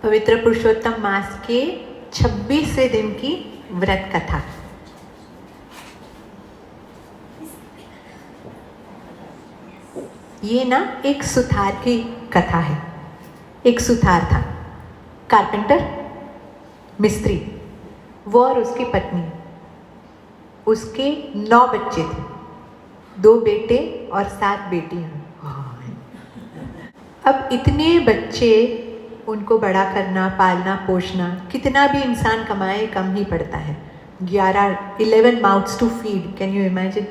पवित्र पुरुषोत्तम मास के 26वें दिन की व्रत कथा। ये ना एक सुथार की कथा है। एक सुथार था, कारपेंटर, मिस्त्री, वो और उसकी पत्नी। उसके 9 बच्चे थे, 2 बेटे और 7 बेटियां। अब इतने बच्चे, उनको बड़ा करना, पालना, पोषना, कितना भी इंसान कमाए कम ही पड़ता है। 11 mouths to feed, can you imagine.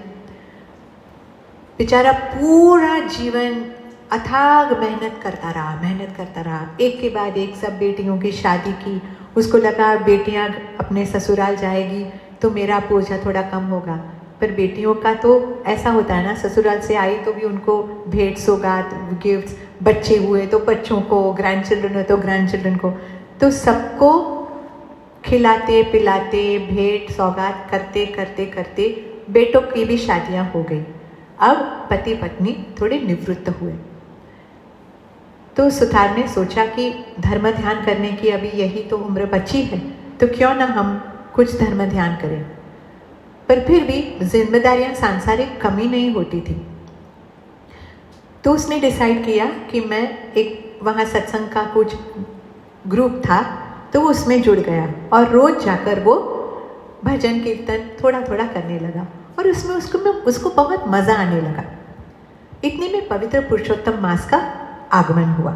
बेचारा पूरा जीवन अथाग मेहनत करता रहा, एक के बाद एक सब बेटियों की शादी की। उसको लगा बेटियां अपने ससुराल जाएगी तो मेरा बोझा थोड़ा कम होगा। पर बेटियों का तो ऐसा होता है ना, ससुराल से आई तो भी उनको भेंट सौगात, गिफ्ट्स, बच्चे हुए तो बच्चों को, ग्रैंड चिल्ड्रन हुए तो ग्रैंड चिल्ड्रन को, तो सबको खिलाते पिलाते भेंट सौगात करते करते करते बेटों की भी शादियां हो गई। अब पति पत्नी थोड़े निवृत्त हुए तो सुथार ने सोचा कि धर्म ध्यान करने की अभी यही तो उम्र बची है, तो क्यों ना हम कुछ धर्म ध्यान करें। पर फिर भी जिम्मेदारियां सांसारिक कमी नहीं होती थी। तो उसने डिसाइड किया कि मैं एक वहाँ सत्संग का कुछ ग्रुप था तो वो उसमें जुड़ गया और रोज जाकर वो भजन कीर्तन थोड़ा थोड़ा करने लगा और उसमें उसको बहुत मज़ा आने लगा। इतने में पवित्र पुरुषोत्तम मास का आगमन हुआ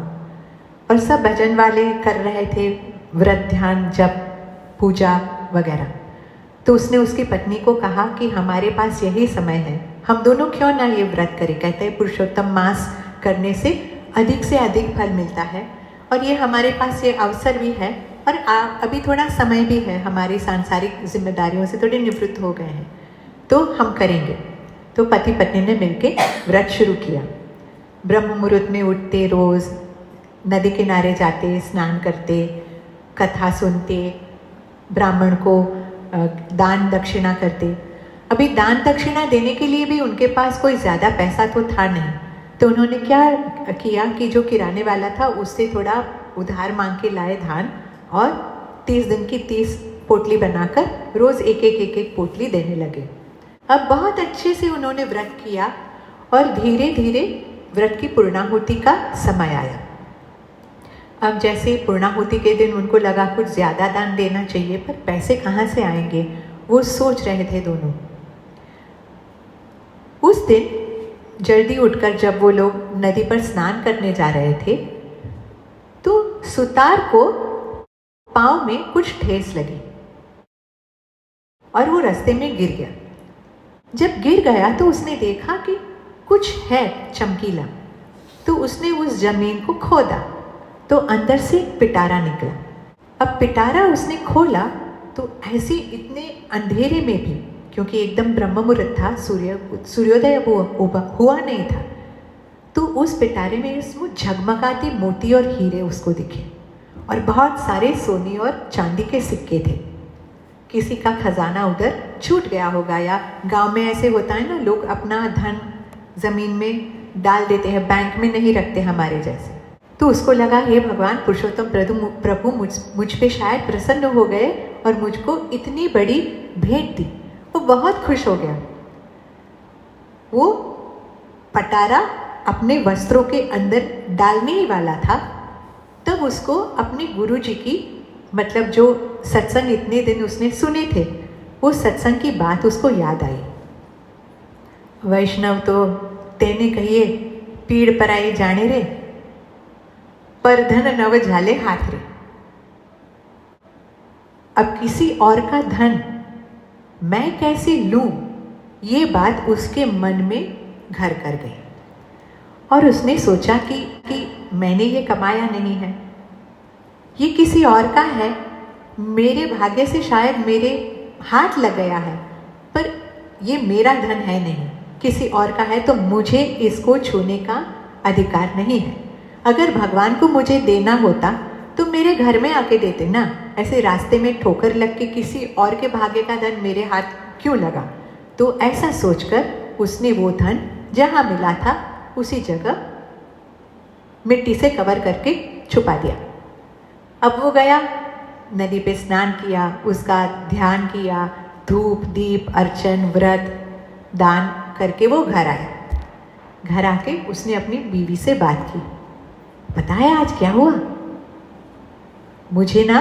और सब भजन वाले कर रहे थे व्रत, ध्यान, जप, पूजा वगैरह। तो उसने उसकी पत्नी को कहा कि हमारे पास यही समय है, हम दोनों क्यों ना ये व्रत करें। कहते हैं पुरुषोत्तम मास करने से अधिक फल मिलता है और ये हमारे पास ये अवसर भी है और अभी थोड़ा समय भी है, हमारी सांसारिक जिम्मेदारियों से थोड़े निवृत्त हो गए हैं, तो हम करेंगे। तो पति पत्नी ने मिलकर व्रत शुरू किया। ब्रह्म मुहूर्त में उठते, रोज़ नदी किनारे जाते, स्नान करते, कथा सुनते, ब्राह्मण को दान दक्षिणा करते। अभी दान दक्षिणा देने के लिए भी उनके पास कोई ज़्यादा पैसा तो था नहीं, तो उन्होंने क्या किया कि जो किराने वाला था उससे थोड़ा उधार मांग के लाए धान और 30 दिन की 30 पोटली बनाकर रोज़ एक पोटली देने लगे। अब बहुत अच्छे से उन्होंने व्रत किया और धीरे धीरे व्रत की पूर्णाहुति का समय आया। अब जैसे पूर्णाहुति के दिन उनको लगा कुछ ज़्यादा दान देना चाहिए, पर पैसे कहाँ से आएंगे, वो सोच रहे थे दोनों। उस दिन जल्दी उठकर जब वो लोग नदी पर स्नान करने जा रहे थे तो सुतार को पाँव में कुछ ठेस लगी और वो रास्ते में गिर गया। जब गिर गया तो उसने देखा कि कुछ है चमकीला, तो उसने उस जमीन को खोदा तो अंदर से पिटारा निकला। अब पिटारा उसने खोला तो ऐसे इतने अंधेरे में भी, क्योंकि एकदम ब्रह्म मुहूर्त था, सूर्योदय हुआ नहीं था, तो उस पिटारे में उसमें झगमगाते मोती और हीरे उसको दिखे और बहुत सारे सोने और चांदी के सिक्के थे। किसी का खजाना उधर छूट गया होगा, या गांव में ऐसे होता है ना, लोग अपना धन जमीन में डाल देते हैं, बैंक में नहीं रखते हमारे जैसे। तो उसको लगा हे भगवान, पुरुषोत्तम प्रभु मुझ पे शायद प्रसन्न हो गए और मुझको इतनी बड़ी भेंट दी। वो बहुत खुश हो गया। वो पटारा अपने वस्त्रों के अंदर डालने ही वाला था, तब उसको अपने गुरुजी की, मतलब जो सत्संग इतने दिन उसने सुने थे, वो सत्संग की बात उसको याद आई। वैष्णव तो तेने कहिए पीड़ पराई जाने रे, पर धन नव झाले हाथ रे। अब किसी और का धन मैं कैसे लूं, ये बात उसके मन में घर कर गई और उसने सोचा कि मैंने ये कमाया नहीं है, ये किसी और का है, मेरे भाग्य से शायद मेरे हाथ लग गया है, पर ये मेरा धन है नहीं, किसी और का है, तो मुझे इसको छूने का अधिकार नहीं है। अगर भगवान को मुझे देना होता तो मेरे घर में आके देते ना, ऐसे रास्ते में ठोकर लग के किसी और के भाग्य का धन मेरे हाथ क्यों लगा। तो ऐसा सोचकर उसने वो धन जहाँ मिला था उसी जगह मिट्टी से कवर करके छुपा दिया। अब वो गया, नदी पे स्नान किया, उसका ध्यान किया, धूप दीप अर्चन व्रत दान करके वो घर आया। घर आके उसने अपनी बीवी से बात की, पता है आज क्या हुआ? मुझे ना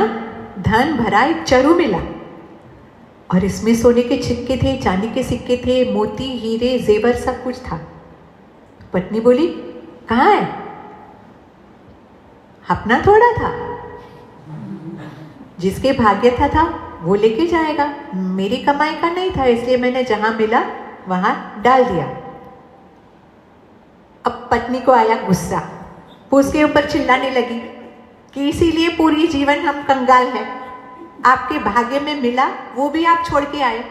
धन भरा एक चरु मिला और इसमें सोने के छिक्के थे, चांदी के सिक्के थे, मोती हीरे जेवर सब कुछ था। पत्नी बोली, कहाँ है? अपना थोड़ा था, जिसके भाग्य था वो लेके जाएगा, मेरी कमाई का नहीं था, इसलिए मैंने जहां मिला वहां डाल दिया। अब पत्नी को आया गुस्सा, वो उसके ऊपर चिल्लाने लगी कि इसीलिए पूरी जीवन हम कंगाल हैं, आपके भाग्य में मिला वो भी आप छोड़ के आए।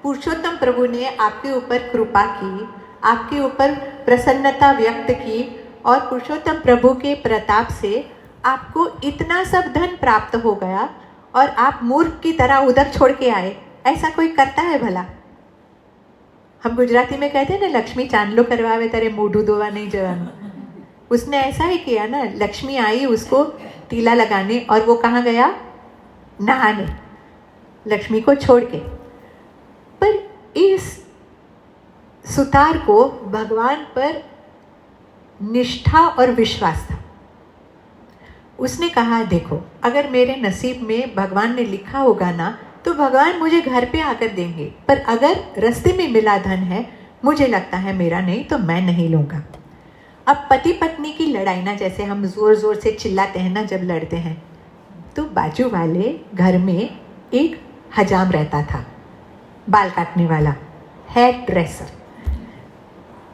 पुरुषोत्तम प्रभु ने आपके ऊपर कृपा की, आपके ऊपर प्रसन्नता व्यक्त की और पुरुषोत्तम प्रभु के प्रताप से आपको इतना सब धन प्राप्त हो गया और आप मूर्ख की तरह उधर छोड़ के आए। ऐसा कोई करता है भला? हम गुजराती में कहते हैं ना, लक्ष्मी चांदलो करवावे तेरे मोढू धोवा नहीं जवान। उसने ऐसा ही किया ना, लक्ष्मी आई उसको तीला लगाने और वो कहाँ गया? नहाने, लक्ष्मी को छोड़ के। पर इस सुतार को भगवान पर निष्ठा और विश्वास था। उसने कहा, देखो अगर मेरे नसीब में भगवान ने लिखा होगा ना तो भगवान मुझे घर पे आकर देंगे, पर अगर रास्ते में मिला धन है, मुझे लगता है मेरा नहीं तो मैं नहीं लूँगा। अब पति पत्नी की लड़ाई ना, जैसे हम ज़ोर ज़ोर से चिल्लाते हैं ना जब लड़ते हैं, तो बाजू वाले घर में एक हजाम रहता था, बाल काटने वाला, हेयर ड्रेसर।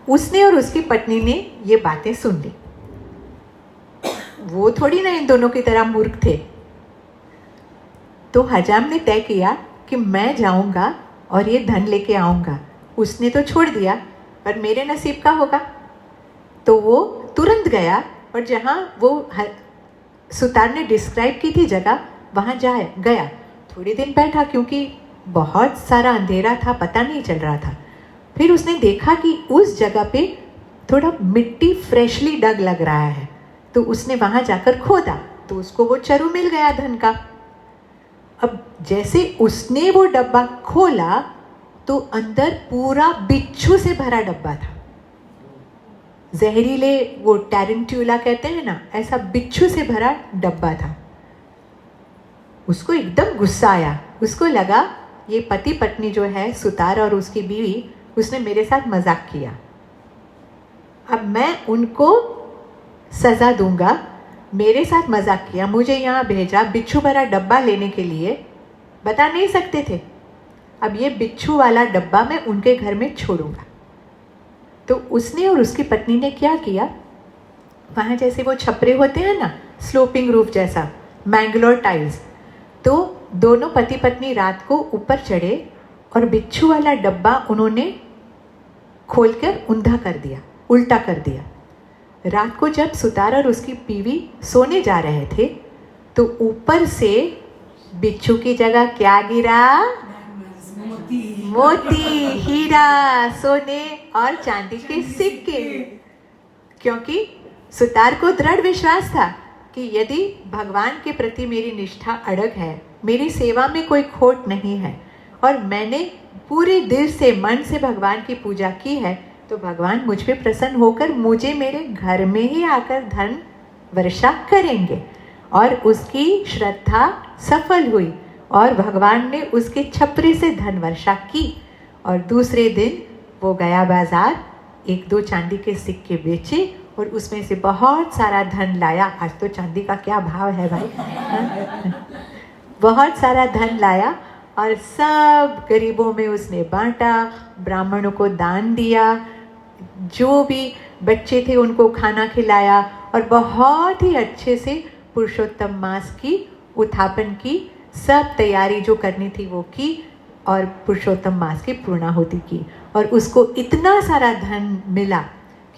उसने और उसकी पत्नी ने ये बातें सुन ली। वो थोड़ी ना इन दोनों की तरह मूर्ख थे। तो हजाम ने तय किया कि मैं जाऊंगा और ये धन लेके आऊंगा। उसने तो छोड़ दिया, पर मेरे नसीब का होगा। तो वो तुरंत गया और जहाँ वो सुतार ने डिस्क्राइब की थी जगह, वहाँ गया। थोड़ी दिन बैठा क्योंकि बहुत सारा अंधेरा था, पता नहीं चल रहा था। फिर उसने देखा कि उस जगह पे थोड़ा मिट्टी फ्रेशली डग लग रहा है, तो उसने वहाँ जाकर खोदा तो उसको वो चरु मिल गया धन का। अब जैसे उसने वो डब्बा खोला तो अंदर पूरा बिच्छू से भरा डब्बा था। जहरीले, वो टैरेंट्यूला कहते हैं ना, ऐसा बिच्छू से भरा डब्बा था। उसको एकदम गुस्सा आया। उसको लगा ये पति पत्नी जो है, सुतार और उसकी बीवी, उसने मेरे साथ मजाक किया। अब मैं उनको सजा दूंगा, मेरे साथ मजाक किया, मुझे यहाँ भेजा बिच्छू भरा डब्बा लेने के लिए, बता नहीं सकते थे। अब ये बिच्छू वाला डब्बा मैं उनके घर में छोड़ूंगा। तो उसने और उसकी पत्नी ने क्या किया, वहाँ जैसे वो छपरे होते हैं ना, स्लोपिंग रूफ जैसा, मैंगलोर टाइल्स, तो दोनों पति पत्नी रात को ऊपर चढ़े और बिच्छू वाला डब्बा उन्होंने खोलकर ऊंधा कर दिया, उल्टा कर दिया। रात को जब सुतार और उसकी बीवी सोने जा रहे थे तो ऊपर से बिच्छू की जगह क्या गिरा? मोती, हीरा, सोने और चांदी के सिक्के। क्योंकि सुतार को दृढ़ विश्वास था कि यदि भगवान के प्रति मेरी निष्ठा अड़ग है, मेरी सेवा में कोई खोट नहीं है और मैंने पूरे दिल से मन से भगवान की पूजा की है, तो भगवान मुझ पे प्रसन्न होकर मुझे मेरे घर में ही आकर धन वर्षा करेंगे। और उसकी श्रद्धा सफल हुई और भगवान ने उसके छपरे से धन वर्षा की। और दूसरे दिन वो गया बाजार, 1-2 चांदी के सिक्के बेचे और उसमें से बहुत सारा धन लाया। आज तो चांदी का क्या भाव है भाई बहुत सारा धन लाया और सब गरीबों में उसने बांटा, ब्राह्मणों को दान दिया, जो भी बच्चे थे उनको खाना खिलाया और बहुत ही अच्छे से पुरुषोत्तम मास की उत्थापन की, सब तैयारी जो करनी थी वो की और पुरुषोत्तम मास की पूर्णाहुति की। और उसको इतना सारा धन मिला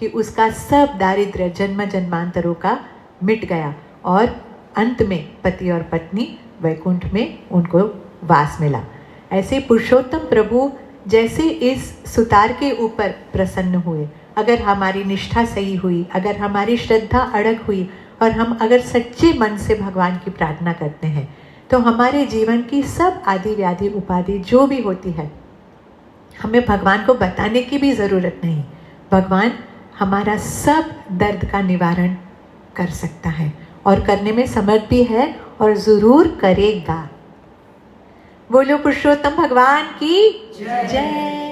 कि उसका सब दारिद्र्य जन्म जन्मांतरों का मिट गया और अंत में पति और पत्नी वैकुंठ में उनको वास मिला। ऐसे पुरुषोत्तम प्रभु जैसे इस सुतार के ऊपर प्रसन्न हुए, अगर हमारी निष्ठा सही हुई, अगर हमारी श्रद्धा अड़ग हुई और हम अगर सच्चे मन से भगवान की प्रार्थना करते हैं तो हमारे जीवन की सब आदि व्याधि उपाधि जो भी होती है, हमें भगवान को बताने की भी ज़रूरत नहीं। भगवान हमारा सब दर्द का निवारण कर सकता है और करने में समर्थ भी है और ज़रूर करेगा। बोलो पुरुषोत्तम भगवान की जय।